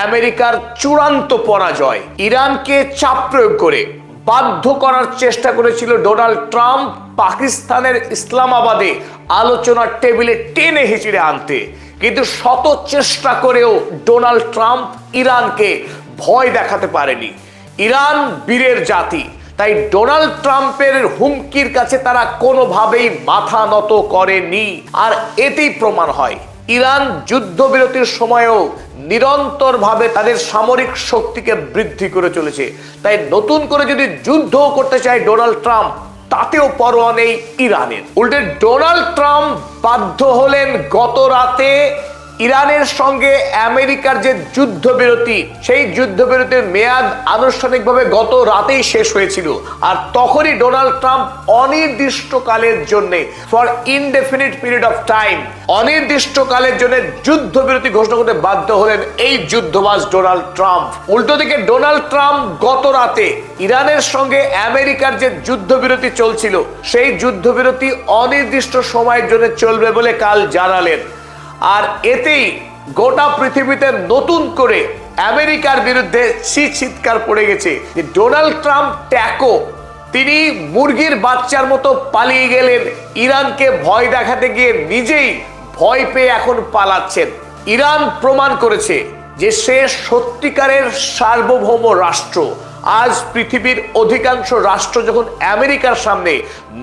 আমেরিকার চূড়ান্ত পরাজয়। ইরানকে চাপ প্রয়োগ করে বাধ্য করার চেষ্টা করেছিল ডোনাল্ড ট্রাম্প পাকিস্তানের ইসলামাবাদে আলোচনার টেবিলে টেনে হিঁচড়ে আনতে, কিন্তু শত চেষ্টা করেও ডোনাল্ড ট্রাম্প ইরানকে ভয় দেখাতে পারেনি। ইরান বীরের জাতি, তাই ডোনাল্ড ট্রাম্পের হুমকির কাছে তারা কোনোভাবেই মাথা নত করেনি। আর এতেই প্রমাণ হয় ইরান যুদ্ধবিরতির সময়ও নিরন্তরভাবে তাদের সামরিক শক্তিকে বৃদ্ধি করে চলেছে। তাই নতুন করে যদি যুদ্ধ করতে চায় ডোনাল্ড ট্রাম্প, তাতেও পরোয়া নেই ইরানের। উল্টে ডোনাল্ড ট্রাম্প বাধ্য হলেন গত রাতে ইরানের সঙ্গে আমেরিকার যে যুদ্ধবিরতি, সেই যুদ্ধবিরতির মেয়াদ আনুষ্ঠানিকভাবে গত রাতেই শেষ হয়েছিল। আর তখনই ডোনাল্ড ট্রাম্প অনির্দিষ্টকালের জন্য, for indefinite period of time, অনির্দিষ্টকালের জন্য যুদ্ধবিরতি ঘোষণা করতে বাধ্য হলেন এই যুদ্ধবাজ ডোনাল্ড ট্রাম্প। উল্টো দিকে ডোনাল্ড ট্রাম্প গত রাতে ইরানের সঙ্গে আমেরিকার যে যুদ্ধবিরতি চলছিল, সেই যুদ্ধবিরতি অনির্দিষ্ট সময়ের জন্য চলবে বলে কাল জানালেন। আর এতেই গোটা পৃথিবীতে নতুন করে আমেরিকার বিরুদ্ধে চিৎকার পড়ে গেছে যে ডোনাল্ড ট্রাম্প ট্যাকো, তিনি মুরগির বাচ্চার মতো পালিয়ে গেলেন, ইরানকে ভয় দেখাতে গিয়ে নিজেই ভয় পেয়ে এখন পালাচ্ছেন। ইরান প্রমাণ করেছে যে সে সত্যিকারের সার্বভৌম রাষ্ট্র। আজ পৃথিবীর অধিকাংশ রাষ্ট্র যখন আমেরিকার সামনে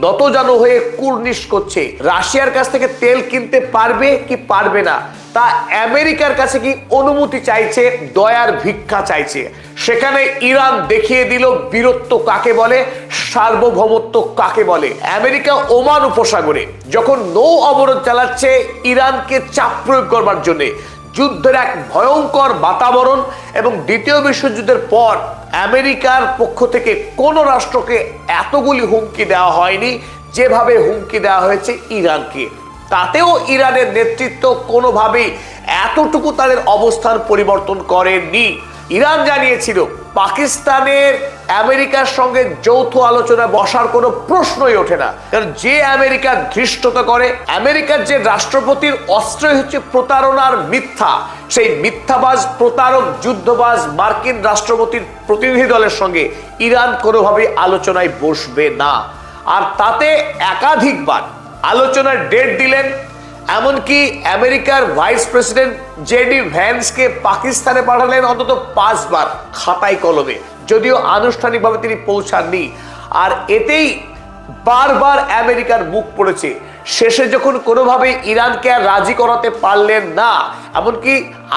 নতজানু হয়ে কুর্নিশ করছে, রাশিয়ার কাছ থেকে তেল কিনতে পারবে কি পারবে না তা আমেরিকার কাছে কি অনুমতি চাইছে, দয়ার ভিক্ষা চাইছে, সেখানে ইরান দেখিয়ে দিল বীরত্ব কাকে বলে, সার্বভৌমত্ব কাকে বলে। আমেরিকা ওমান উপসাগরে যখন নৌ অবরোধ চালাচ্ছে ইরানকে চাপ প্রয়োগ করবার জন্য, যুদ্ধের এক ভয়ঙ্কর বাতাবরণ, এবং দ্বিতীয় বিশ্বযুদ্ধের পর আমেরিকার পক্ষ থেকে কোনো রাষ্ট্রকে এতগুলি হুমকি দেওয়া হয়নি যেভাবে হুমকি দেওয়া হয়েছে ইরানকে। তাতেও ইরানের নেতৃত্ব কোনোভাবেই এতটুকু তাদের অবস্থান পরিবর্তন করেনি। ইরান জানিয়েছিল পাকিস্তানের আমেরিকার সঙ্গে যৌথ আলোচনায় বসার কোনো প্রশ্নই ওঠে না, কারণ যে আমেরিকা ধৃষ্টতা করে, আমেরিকার যে রাষ্ট্রপতির অস্ত্রই হচ্ছে প্রতারণার মিথ্যা, সেই মিথ্যাবাজ, প্রতারক, যুদ্ধবাজ মার্কিন রাষ্ট্রপতির প্রতিনিধি দলের সঙ্গে ইরান কোনোভাবেই আলোচনায় বসবে না। আর তাতে একাধিকবার আলোচনার ডেট দিলেন। এমনকি আমেরিকার ভাইস প্রেসিডেন্ট জেডি ভ্যান্সকে পাকিস্তানে পাঠালেন অন্তত 5 বার খাতায় কলমে, যদিও আনুষ্ঠানিকভাবে তিনি পৌঁছাননি। আর এতেই বারবার আমেরিকার মুখ পড়েছে। শেষে যখন কোনোভাবে ইরানকে আর রাজি করাতে পারলেন না, এমনকি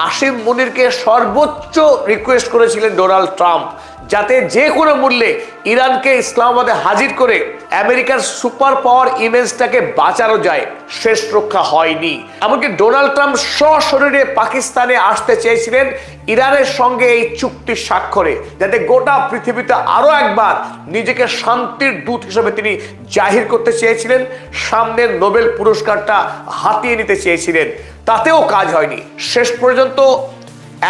আসিম মুনিরকে সর্বোচ্চ রিকোয়েস্ট করেছিলেন ডোনাল্ড ট্রাম্প, যাতে যে কোনো মূল্যে ইরানকে ইসলামাবাদে হাজির করে আমেরিকার সুপার পাওয়ার ইমেজটাকে বাঁচানো যায়। শেষ রক্ষা হয়নি। এমনকি ডোনাল্ড ট্রাম্প সশরীরে পাকিস্তানে আসতে চেয়েছিলেন ইরানের সঙ্গে এই চুক্তি স্বাক্ষরে, যাতে গোটা পৃথিবীতে আরো একবার নিজেকে শান্তির দূত হিসেবে তিনি জাহির করতে চেয়েছিলেন, সামনের নোবেল পুরস্কারটা হাতিয়ে নিতে চেয়েছিলেন। তাতেও কাজ হয়নি। শেষ পর্যন্ত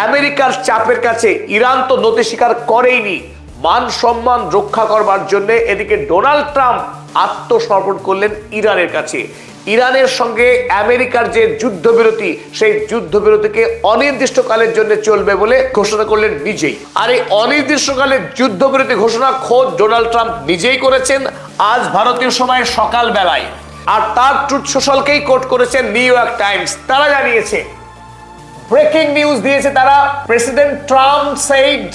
আমেরিকার চাপের কাছে ইরান তো নতি স্বীকার করেইনি। মান সম্মান রক্ষা করবার জন্য এদিকে ডোনাল্ড ট্রাম্প আত্মসমর্পণ করলেন ইরানের কাছে। ইরানের সঙ্গে আমেরিকার যে যুদ্ধবিরতি, সেই যুদ্ধবিরতিকে অনির্দিষ্টকালের জন্য চলবে বলে ঘোষণা করলেন নিজেই। আর এই অনির্দিষ্টকালের যুদ্ধবিরতি ঘোষণা খোদ ডোনাল্ড ট্রাম্প নিজেই করেছেন আজ ভারতীয় সময় সকাল বেলায়। আর তার ট্রুথ সোশ্যালকেই কোট করেছেন নিউ ইয়র্ক টাইমস। তারা জানিয়েছে, ব্রেকিং নিউজ দিয়েছে তারা, president Trump said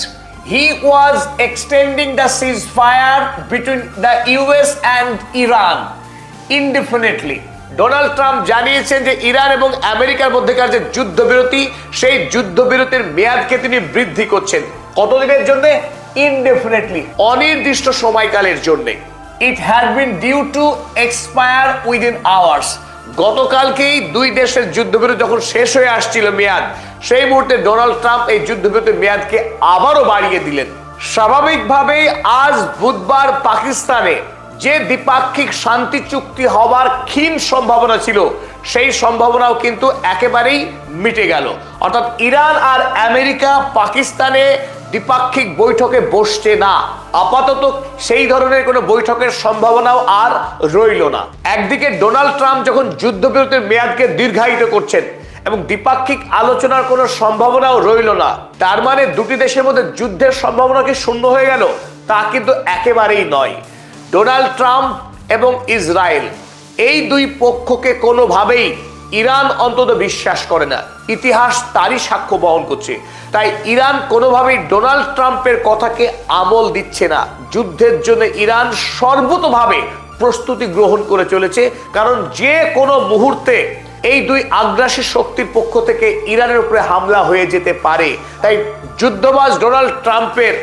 he was extending the ceasefire between the US and Iran indefinitely. Donald Trump জানিয়েছেন যে ইরান এবং আমেরিকার মধ্যকার যে যুদ্ধবিরতি, সেই যুদ্ধবিরতির মেয়াদকে তিনি বৃদ্ধি করছেন। কতদিনের জন্য? ইনডেফিনিটলি, অনির্দিষ্ট সময়কালের জন্য। It had been due to expire within hours. গতকালকেই দুই দেশের যুদ্ধবিরতি যখন শেষ হয়ে আসছিল মেয়াদ, সেই মুহূর্তে ডোনাল্ড ট্রাম্প এই যুদ্ধবিরতির মেয়াদকে আবারও বাড়িয়ে দিলেন। স্বাভাবিকভাবেই আজ বুধবার পাকিস্তানে যে দ্বিপাক্ষিক শান্তি চুক্তি হবার ক্ষীণ সম্ভাবনা ছিল, সেই সম্ভাবনাও কিন্তু একেবারেই মিটে গেল। অর্থাৎ ইরান আর আমেরিকা পাকিস্তানে দ্বিপাক্ষিক বৈঠকে বসছে না। আপাতত সেই ধরনের কোনো বৈঠকের সম্ভাবনাও আর রইল না। একদিকে ডোনাল্ড ট্রাম্প যখন যুদ্ধবিরতির মেয়াদকে দীর্ঘায়িত করছেন, এবং দ্বিপাক্ষিক আলোচনার কোনো সম্ভাবনাও রইল না। তার মানে দুটি দেশের মধ্যে যুদ্ধের সম্ভাবনা কি শূন্য হয়ে গেল? তা কিন্তু একেবারেই নয়। ডোনাল্ড ট্রাম্প এবং ইসরায়েল এই দুই পক্ষকে কোনোভাবেই ইরান অন্তত বিশ্বাস করে না। ইতিহাস তারই সাক্ষ্য বহন করছে। তাই ইরান কোনোভাবেই ডোনাল্ড ট্রাম্পের কথাকে আমল দিচ্ছে না। যুদ্ধের জন্য ইরান সর্বতোভাবে প্রস্তুতি গ্রহণ করে চলেছে, কারণ যে কোনো মুহূর্তে এই দুই আগ্রাসী শক্তির পক্ষ থেকে ইরানের উপরে হামলা হয়ে যেতে পারে। তাই যুদ্ধবাজ ডোনাল্ড ট্রাম্পের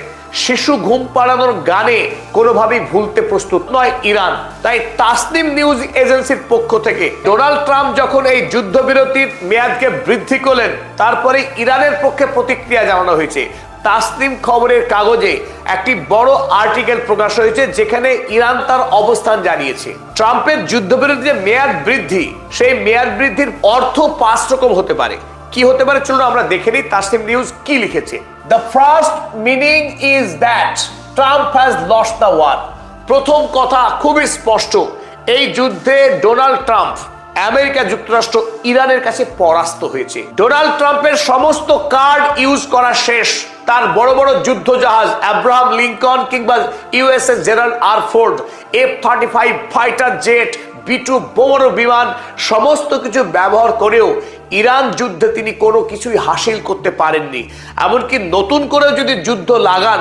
শিশু ঘুম পাড়ানোর গানে কোনোভাবেই ভুলতে প্রস্তুত নয় ইরান। তাই তাসনিম নিউজ এজেন্সির পক্ষ থেকে ডোনাল্ড ট্রাম্প যখন এই যুদ্ধবিরতির মেয়াদকে বৃদ্ধি করলেন, তারপরে ইরানের পক্ষে প্রতিক্রিয়া জানানো হয়েছে। তাসনিম খবরের কাগজে একটি বড় আর্টিকেল প্রকাশ হয়েছে, যেখানে ইরান তার অবস্থান জানিয়েছে। ট্রাম্পের যুদ্ধবিরতির যে মেয়াদ বৃদ্ধি, সেই মেয়াদ বৃদ্ধির অর্থ 5 রকম হতে পারে। কি হতে পারে চলুন আমরা দেখে নিই তাসনিম নিউজ কি লিখেছে। The first meaning is that Trump has lost the war. প্রথম কথা খুবই স্পষ্ট, এই যুদ্ধে ডোনাল্ড ট্রাম্প আমেরিকা যুক্তরাষ্ট্র ইরানের কাছে পরাস্ত হয়েছে। ডোনাল্ড ট্রাম্পের সমস্ত কার্ড ইউজ করা শেষ। তার বড় বড় যুদ্ধ জাহাজ আব্রাহাম লিঙ্কন কিংবা USS Gerald R Ford, F-35 fighter jet, B-2 বোমারু বিমান, সমস্ত কিছু ব্যবহার করেও ইরান যুদ্ধে তিনি কোনো কিছুই হাসিল করতে পারেননি। এমনকি নতুন করে যদি যুদ্ধ লাগান,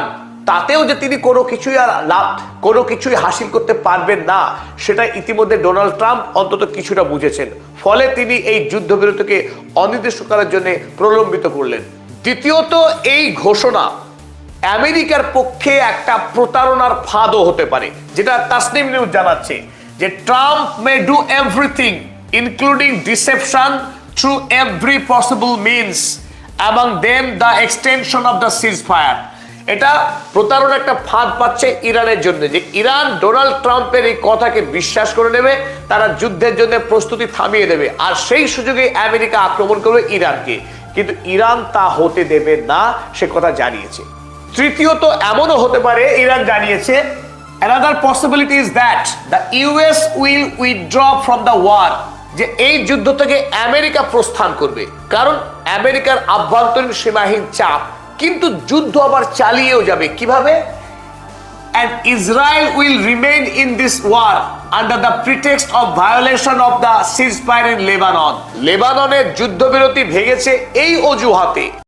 তাতেও যে তিনি কোনো কিছুই হাসিল করতে পারবেন না, সেটা ইতিমধ্যে ডোনাল্ড ট্রাম্প অন্তত কিছুটা বুঝেছেন। ফলে তিনি এই যুদ্ধবিরতিকে অনির্দিষ্টকালের জন্য প্রলম্বিত করলেন। দ্বিতীয়ত, এই ঘোষণা আমেরিকার পক্ষে একটা প্রতারণার ফাঁদও হতে পারে, যেটা তাসনিম নিউজ জানাচ্ছে যে Trump may do everything including deception through every possible means among them the extension of the ceasefire। এটা প্রতারণা একটা ফাঁদ পাচ্ছে ইরানের জন্য, যে ইরান ডোনাল্ড ট্রাম্পের এই কথাকে বিশ্বাস করে নেবে, তারা যুদ্ধের জন্য প্রস্তুতি থামিয়ে দেবে, আর সেই সুযোগে আমেরিকা আক্রমণ করবে ইরানকে। কিন্তু ইরান তা হতে দেবে না, সে কথা জানিয়েছে। তৃতীয়ত, এমনও হতে পারে, ইরান জানিয়েছে another possibility is that the US will withdraw from the war, যে এই যুদ্ধ থেকে আমেরিকা প্রস্থান করবে, কারণ আমেরিকার আভ্যন্তরীণ সীমাহীন চাপ। কিন্তু যুদ্ধ আবার চালিয়েও যাবে কিভাবে? and Israel will remain in this war under the pretext of violation of the ceasefire in Lebanon। লেবাননের যুদ্ধবিরতি ভেঙেছে এই অজুহাতে